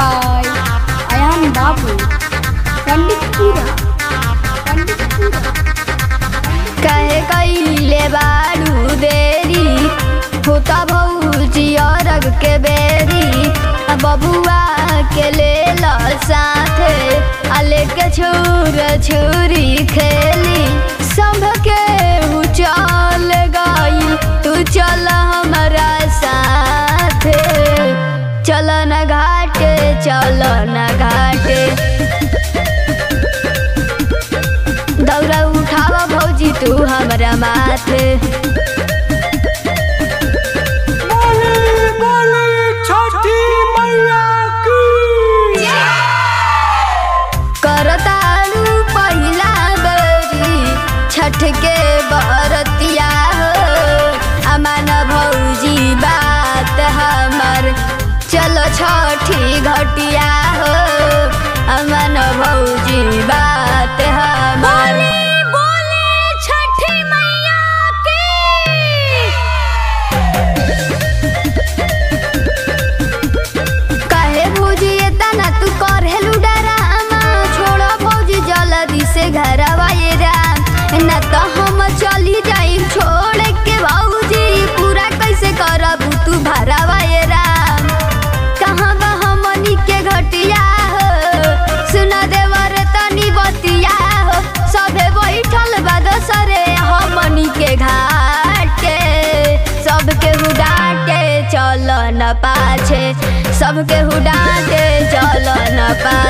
by Ayan Babu, Panditpura. कहे कइले बारू देरी होता भौजी अरग के बेरी बबुआ के ले लो साथे आले के छुर छुरी खेली सबके चल गई तू चल हमारा साथे चल न घाटे चल न घाटे दौरा उठावा भौजी तू हमारा माथे छठी मैया की करतारू पहिला बेरी छठ के बरतिया हो अमान भौजी बात हमर चलो छठी घटिया हो अमान भौजी बात हमर घरवा ये राम न तो हम चली जाई छोड़ के भौजी पूरा कैसे करबू तू भरवा ये राम कहाँ बा हमनी के घटिया हो सुना देवर तनी बतिया हो सबे बैठल बा दोसरे हमनी के घाटे सबके हुडाटे चल न पाछे सबके हुडाटे चल न पाछे।